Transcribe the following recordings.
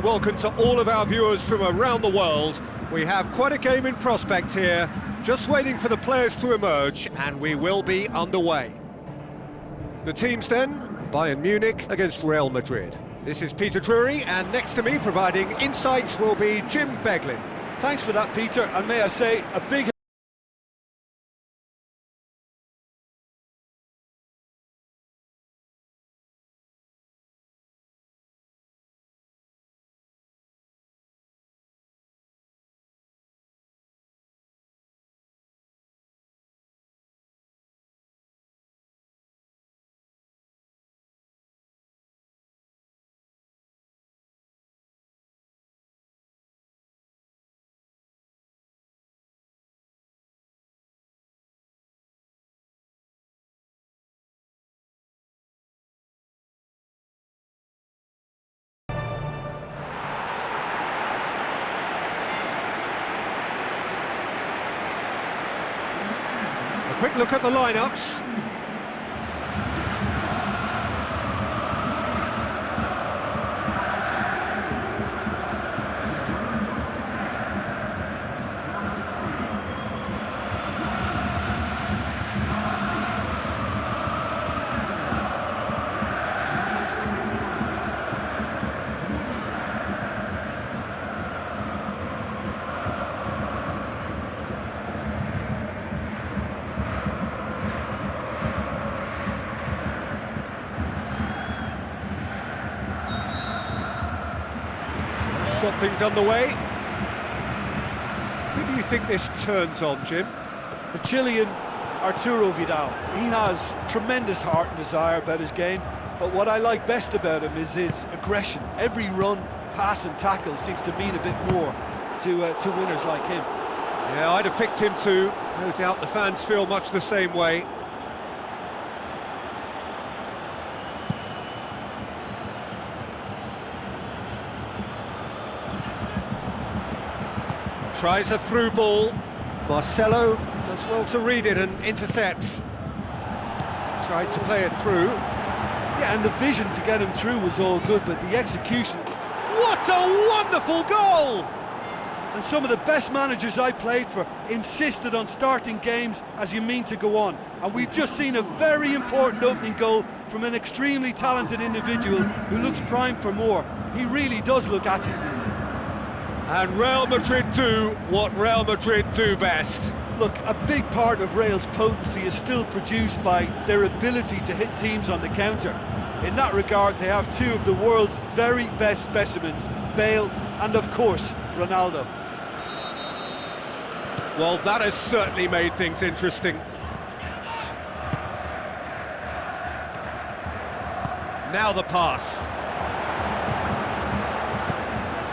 and welcome to all of our viewers from around the world. We have quite a game in prospect here, just waiting for the players to emerge, and we will be underway. The teams then, Bayern Munich against Real Madrid. This is Peter Drury, and next to me providing insights will be Jim Beglin. Thanks for that, Peter, and may I say a big Quick look at the lineups. Got things underway. Who do you think this turns on, Jim? the Chilean Arturo Vidal. He has tremendous heart and desire about his game, but what I like best about him is his aggression. Every run, pass and tackle seems to mean a bit more to winners like him. Yeah, I'd have picked him too. No doubt the fans feel much the same way. Tries a through ball. Marcelo does well to read it and intercepts. Tried to play it through. Yeah, and the vision to get him through was all good, but the execution... What a wonderful goal! And some of the best managers I played for insisted on starting games as you mean to go on. And we've just seen a very important opening goal from an extremely talented individual who looks primed for more. He really does look at it. And Real Madrid do what Real Madrid do best. Look, a big part of Real's potency is still produced by their ability to hit teams on the counter. In that regard, they have two of the world's very best specimens, Bale and, of course, Ronaldo. Well, that has certainly made things interesting. Now the pass.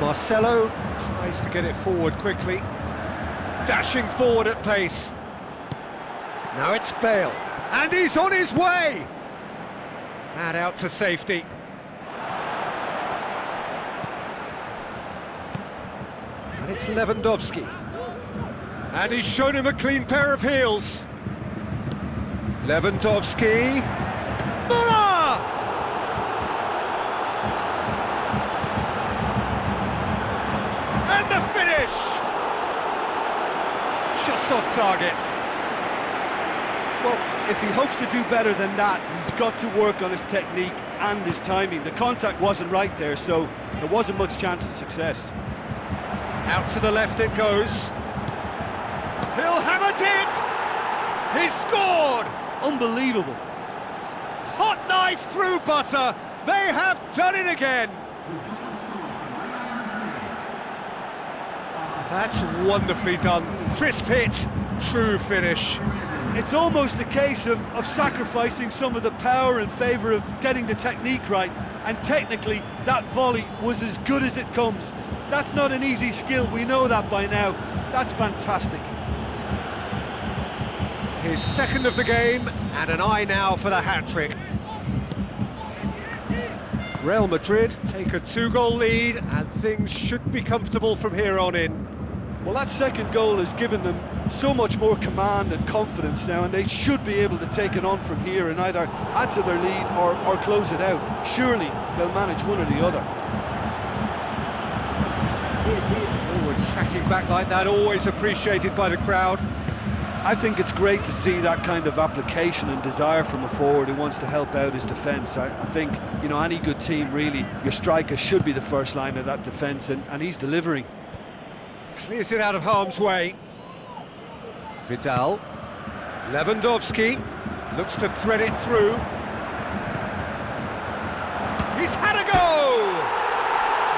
Marcelo tries to get it forward quickly. Dashing forward at pace. Now it's Bale. And he's on his way! And out to safety. And it's Lewandowski. And he's shown him a clean pair of heels. Lewandowski. Müller! And the finish! Just off target. Well, if he hopes to do better than that, he's got to work on his technique and his timing. The contact wasn't right there, so there wasn't much chance of success. Out to the left it goes. He'll have a dip! He's scored! Unbelievable. Hot knife through butter. They have done it again. That's wonderfully done. Crisp hit, true finish. It's almost a case of sacrificing some of the power in favour of getting the technique right, and technically that volley was as good as it comes. That's not an easy skill, we know that by now. That's fantastic. His second of the game, and an eye now for the hat-trick. Real Madrid take a 2-goal lead, and things should be comfortable from here on in. Well, that second goal has given them so much more command and confidence now, and they should be able to take it on from here and either add to their lead or close it out. Surely they'll manage one or the other. Forward tracking back like that, always appreciated by the crowd. I think it's great to see that kind of application and desire from a forward who wants to help out his defence. I think, you know, any good team, really, your striker should be the first line of that defence, and he's delivering. Clears it out of harm's way. Vidal. Lewandowski looks to thread it through. He's had a go!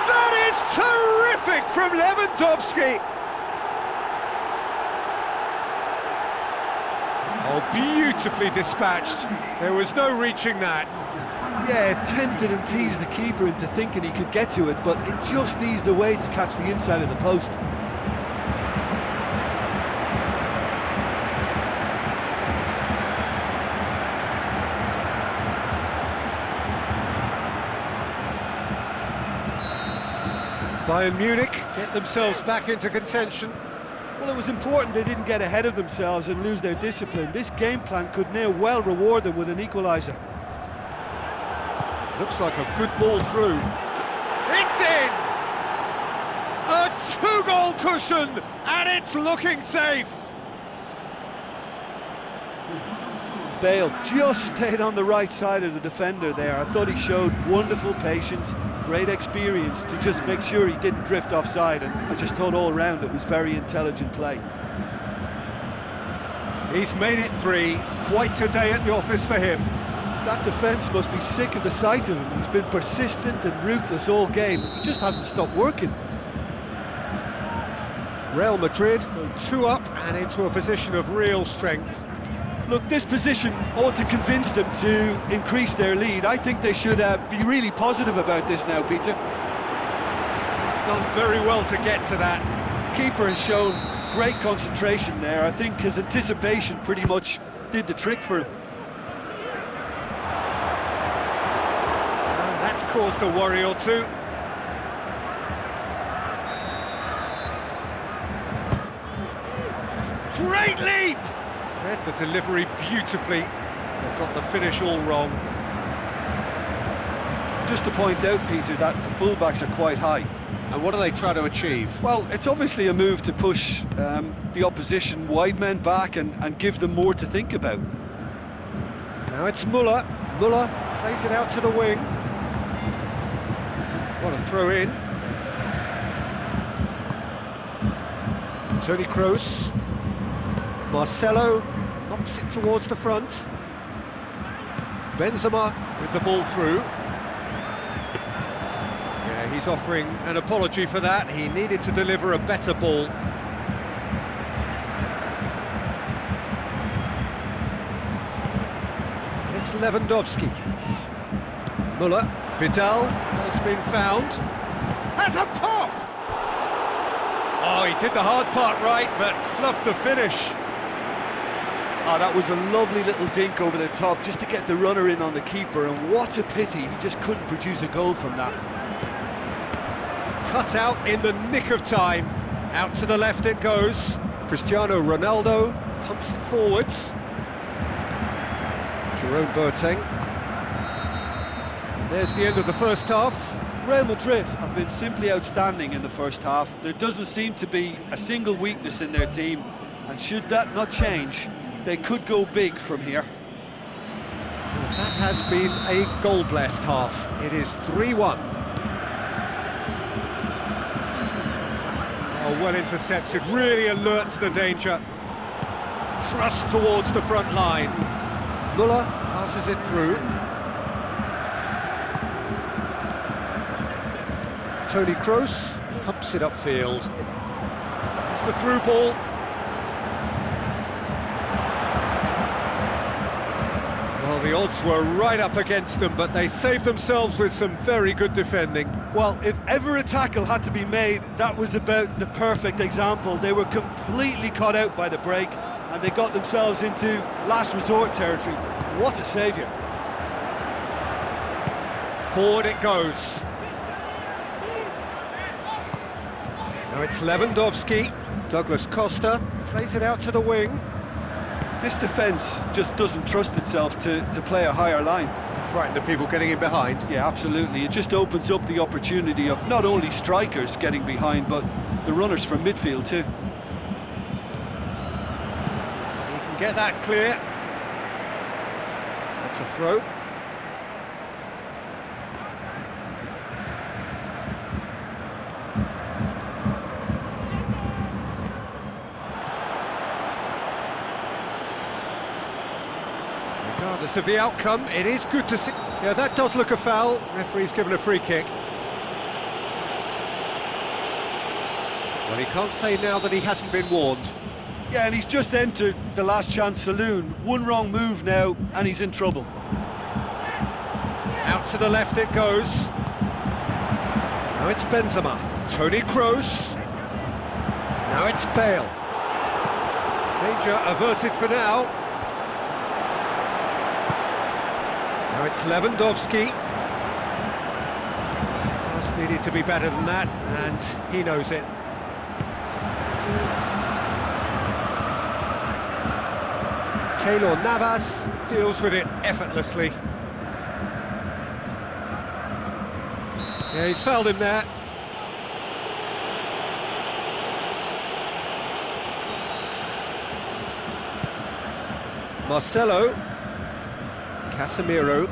That is terrific from Lewandowski! Oh, beautifully dispatched. There was no reaching that. Yeah, tempted and teased the keeper into thinking he could get to it, but it just eased away to catch the inside of the post. Bayern Munich get themselves back into contention. Well, it was important they didn't get ahead of themselves and lose their discipline. This game plan could now well reward them with an equaliser. Looks like a good ball through. It's in! A two-goal cushion, and it's looking safe! Bale just stayed on the right side of the defender there. I thought he showed wonderful patience, great experience to just make sure he didn't drift offside, and I just thought all round it was very intelligent play. He's made it 3, quite a day at the office for him. That defence must be sick of the sight of him. He's been persistent and ruthless all game. He just hasn't stopped working. Real Madrid go 2 up and into a position of real strength. Look, this position ought to convince them to increase their lead. I think they should be really positive about this now, Peter. He's done very well to get to that. Keeper has shown great concentration there. I think his anticipation pretty much did the trick for him. And that's caused a worry or two. Great leap! Read the delivery beautifully. They've got the finish all wrong. Just to point out, Peter, that the fullbacks are quite high. And what do they try to achieve? Well, it's obviously a move to push the opposition wide men back and give them more to think about. Now it's Müller. Müller plays it out to the wing. What a throw in. Toni Kroos. Marcelo knocks it towards the front. Benzema with the ball through. Yeah, he's offering an apology for that. He needed to deliver a better ball. And it's Lewandowski. Müller. Vidal has been found. Has a pop! Oh, he did the hard part right, but fluffed the finish. Oh, that was a lovely little dink over the top just to get the runner in on the keeper, and what a pity he just couldn't produce a goal from that. Cut out in the nick of time. Out to the left it goes. Cristiano Ronaldo pumps it forwards. Jerome Boateng. And there's the end of the first half. Real Madrid have been simply outstanding in the first half. There doesn't seem to be a single weakness in their team, and should that not change, they could go big from here. Well, that has been a goal-blessed half. It is 3-1. Oh, well intercepted, really alert to the danger. Thrust towards the front line. Müller passes it through. Toni Kroos pumps it upfield. It's the through ball. Well, the odds were right up against them, but they saved themselves with some very good defending. Well, if ever a tackle had to be made, that was about the perfect example. They were completely caught out by the break, and they got themselves into last resort territory. What a saviour. Forward it goes. Now it's Lewandowski. Douglas Costa plays it out to the wing. This defence just doesn't trust itself to play a higher line. Frightened of people getting in behind. Yeah, absolutely. It just opens up the opportunity of not only strikers getting behind, but the runners from midfield too. He can get that clear. That's a throw. Regardless of the outcome, it is good to see. Yeah, that does look a foul. Referee's given a free kick. Well, he can't say now that he hasn't been warned. Yeah, and he's just entered the last chance saloon. One wrong move now, and he's in trouble. Out to the left it goes. Now it's Benzema. Toni Kroos. Now it's Bale. Danger averted for now. Now it's Lewandowski. Pass needed to be better than that, and he knows it. Keylor Navas deals with it effortlessly. Yeah, he's fouled him there. Marcelo. Casemiro.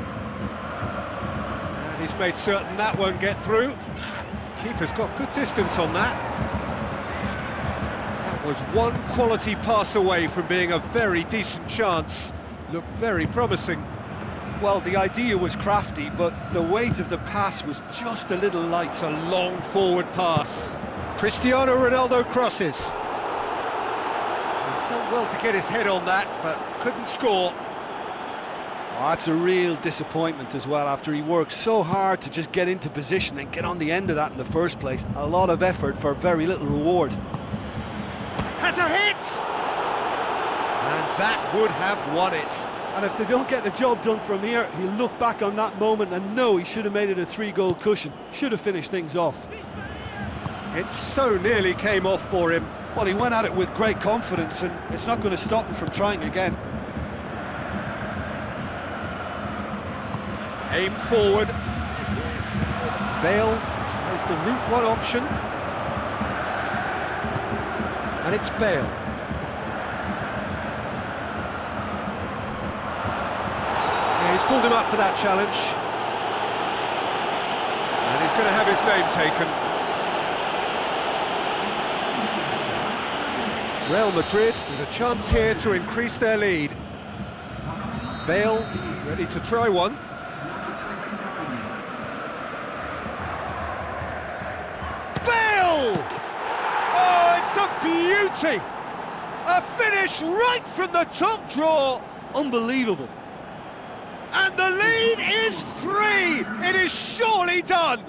And he's made certain that won't get through. Keeper's got good distance on that. That was one quality pass away from being a very decent chance. Looked very promising. Well, the idea was crafty, but the weight of the pass was just a little light. It's a long forward pass. Cristiano Ronaldo crosses. He's done well to get his head on that, but couldn't score. Oh, that's a real disappointment as well, after he worked so hard to just get into position and get on the end of that in the first place. A lot of effort for very little reward. Has a hit! And that would have won it. And if they don't get the job done from here, he'll look back on that moment and know he should have made it a 3-goal cushion. Should have finished things off. It so nearly came off for him. Well, he went at it with great confidence, and it's not going to stop him from trying again. Aim forward. Bale tries the route one option. And it's Bale. Yeah, he's pulled him up for that challenge. And he's going to have his name taken. Real Madrid with a chance here to increase their lead. Bale ready to try one. Beauty! A finish right from the top draw! Unbelievable. And the lead is 3! It is surely done!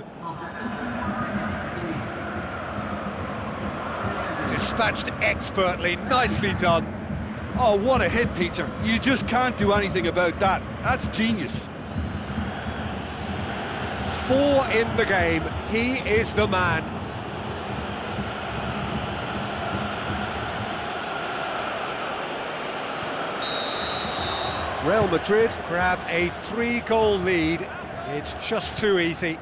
Dispatched expertly, nicely done. Oh, what a hit, Peter. You just can't do anything about that. That's genius. 4 in the game. He is the man. Real Madrid grab a 3-goal lead. It's just too easy.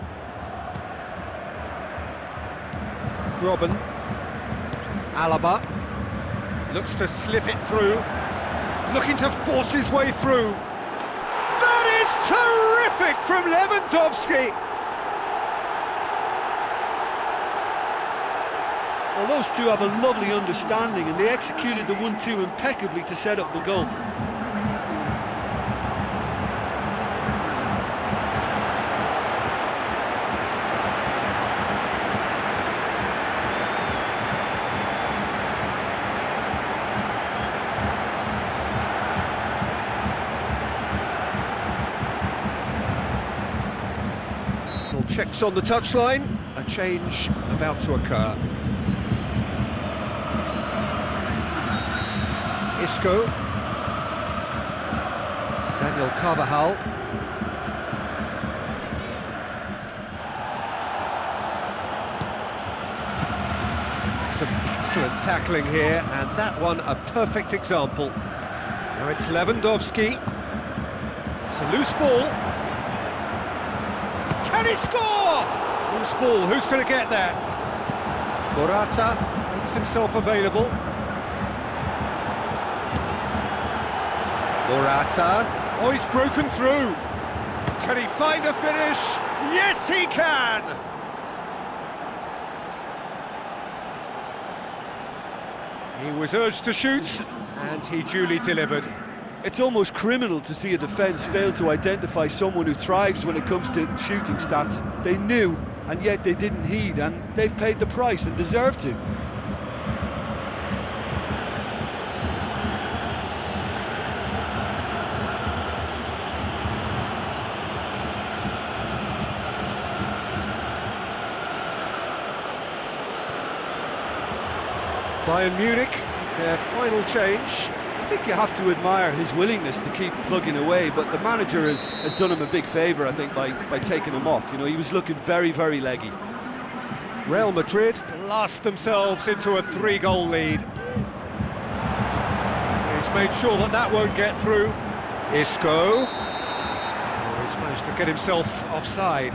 Robben. Alaba. Looks to slip it through. Looking to force his way through. That is terrific from Lewandowski! Well, those two have a lovely understanding, and they executed the 1-2 impeccably to set up the goal. Checks on the touchline, a change about to occur. Isco. Daniel Carvajal. Some excellent tackling here, and that one a perfect example. Now it's Lewandowski. It's a loose ball. Can he score? Loose ball, who's going to get there? Morata makes himself available. Morata. Oh, he's broken through. Can he find a finish? Yes, he can! He was urged to shoot, and he duly delivered. It's almost criminal to see a defence fail to identify someone who thrives when it comes to shooting stats. They knew, and yet they didn't heed, and they've paid the price and deserve to. Bayern Munich, their final change. I think you have to admire his willingness to keep plugging away, but the manager has done him a big favour, I think, by taking him off. You know, he was looking very, very leggy. Real Madrid blast themselves into a 3-goal lead. He's made sure that that won't get through. Isco. Oh, he's managed to get himself offside.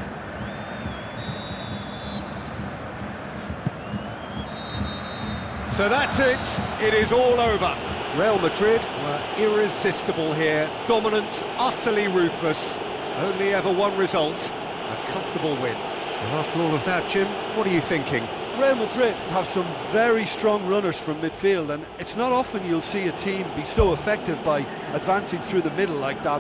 So that's it. It is all over. Real Madrid were irresistible here, dominant, utterly ruthless. Only ever one result, a comfortable win. And after all of that, Jim, what are you thinking? Real Madrid have some very strong runners from midfield, and it's not often you'll see a team be so effective by advancing through the middle like that.